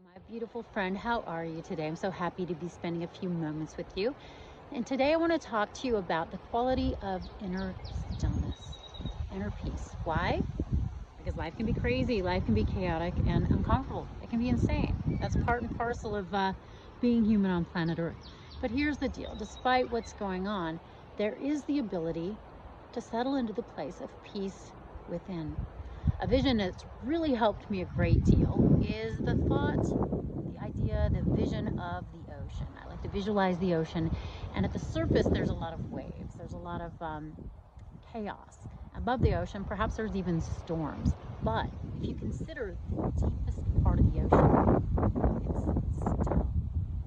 my beautiful friend. How are you today? I'm so happy to be spending a few moments with you. And today I want to talk to you about the quality of inner stillness, inner peace. Why? Because life can be crazy, life can be chaotic and uncomfortable. It can be insane. That's part and parcel of being human on planet Earth. But here's the deal. Despite what's going on, there is the ability to settle into the place of peace within. A vision that's really helped me a great deal is the thought, the idea, the vision of the ocean. I like to visualize the ocean, and at the surface there's a lot of waves, there's a lot of chaos. Above the ocean, perhaps there's even storms. But if you consider the deepest part of the ocean, it's still.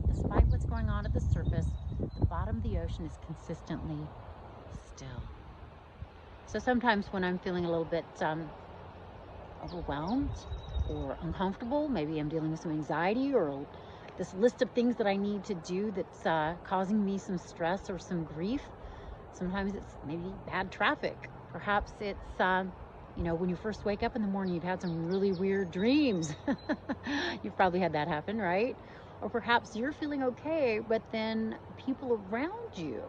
Despite what's going on at the surface, the bottom of the ocean is consistently still. So sometimes when I'm feeling a little bit overwhelmed or uncomfortable, maybe I'm dealing with some anxiety or this list of things that I need to do that's causing me some stress or some grief. Sometimes it's maybe bad traffic. Perhaps it's, when you first wake up in the morning, you've had some really weird dreams. You've probably had that happen, right? Or perhaps you're feeling okay, but then people around you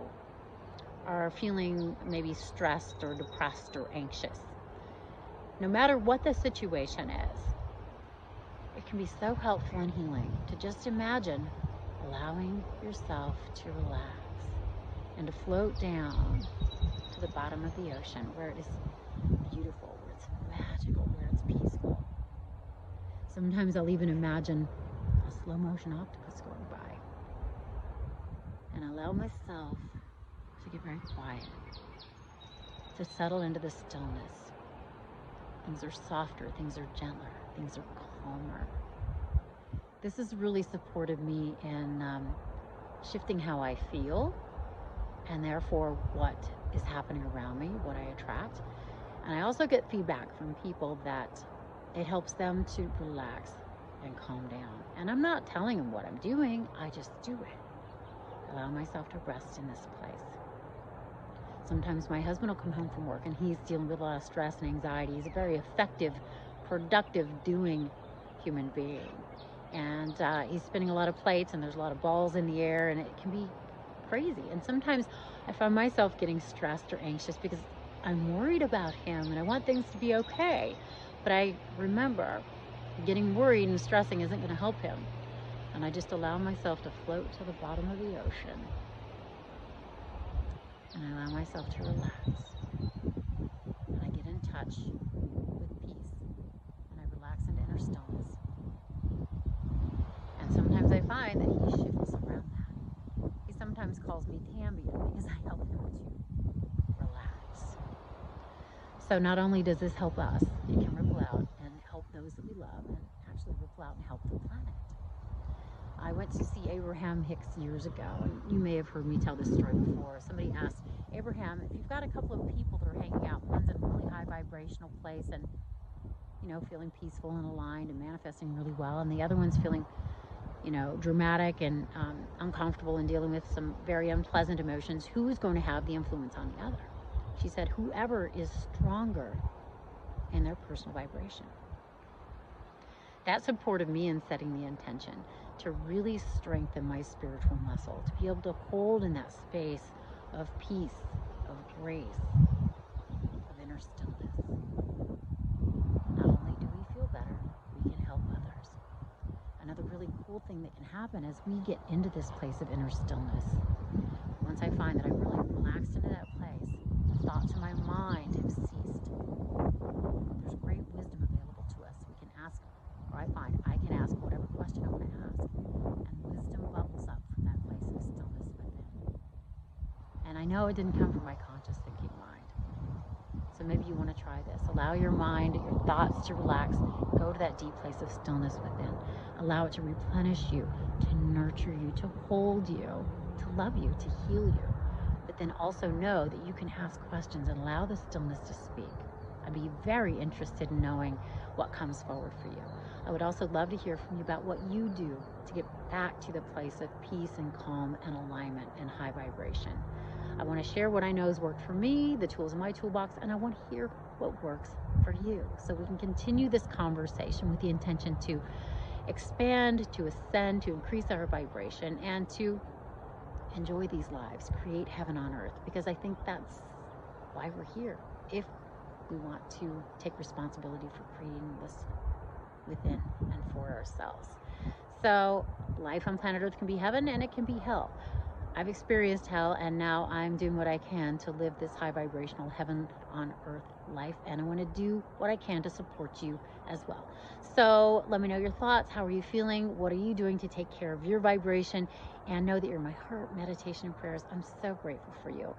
are feeling maybe stressed or depressed or anxious. No matter what the situation is, it can be so helpful and healing to just imagine allowing yourself to relax and to float down to the bottom of the ocean where it is beautiful, where it's magical, where it's peaceful. Sometimes I'll even imagine a slow motion octopus going by and allow myself to get very quiet, to settle into the stillness. Things are softer, things are gentler, things are calmer. This has really supported me in shifting how I feel and therefore what is happening around me, what I attract. And I also get feedback from people that it helps them to relax and calm down. And I'm not telling them what I'm doing, I just do it. Allow myself to rest in this place. Sometimes my husband will come home from work and he's dealing with a lot of stress and anxiety. He's a very effective, productive, doing human being. And he's spinning a lot of plates and there's a lot of balls in the air and it can be crazy. And sometimes I find myself getting stressed or anxious because I'm worried about him and I want things to be okay. But I remember getting worried and stressing isn't going to help him. And I just allow myself to float to the bottom of the ocean. And I allow myself to relax. And I get in touch with peace. And I relax into inner stillness. And sometimes I find that he shifts around that. He sometimes calls me Tammi because I help him to relax. So not only does this help us, it can ripple out and help those that we love and actually ripple out and help the planet. I went to see Abraham Hicks years ago, and you may have heard me tell this story before. Somebody asked, Abraham, if you've got a couple of people that are hanging out, one's in a really high vibrational place and, feeling peaceful and aligned and manifesting really well, and the other one's feeling, dramatic and uncomfortable and dealing with some very unpleasant emotions, who's going to have the influence on the other? She said, whoever is stronger in their personal vibration. That supported me in setting the intention to really strengthen my spiritual muscle, to be able to hold in that space of peace, of grace, of inner stillness. Not only do we feel better, we can help others. Another really cool thing that can happen as we get into this place of inner stillness, once I find that I'm really relaxed into that place, the thoughts in my mind have ceased. There's great wisdom available to us. We can ask, or I find I can ask whatever question I want to ask, and wisdom bubbles up from that place of stillness within. And I know it didn't come from my conscious thinking mind. So maybe you want to try this. Allow your mind, your thoughts to relax. Go to that deep place of stillness within. Allow it to replenish you, to nurture you, to hold you, to love you, to heal you. But then also know that you can ask questions and allow the stillness to speak. I'd be very interested in knowing what comes forward for you. I would also love to hear from you about what you do to get back to the place of peace and calm and alignment and high vibration. I want to share what I know has worked for me, the tools in my toolbox, and I want to hear what works for you so we can continue this conversation with the intention to expand, to ascend, to increase our vibration, and to enjoy these lives, create heaven on earth, because I think that's why we're here, if we want to take responsibility for creating this within and for ourselves. So life on planet Earth can be heaven and it can be hell. I've experienced hell, and now I'm doing what I can to live this high vibrational heaven on earth life, and I want to do what I can to support you as well. So let me know your thoughts. How are you feeling? What are you doing to take care of your vibration? And know that you're my heart, meditation, and prayers. I'm so grateful for you.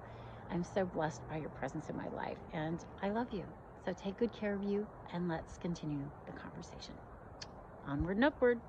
I'm so blessed by your presence in my life, and I love you. So take good care of you, and let's continue the conversation. Onward and upward.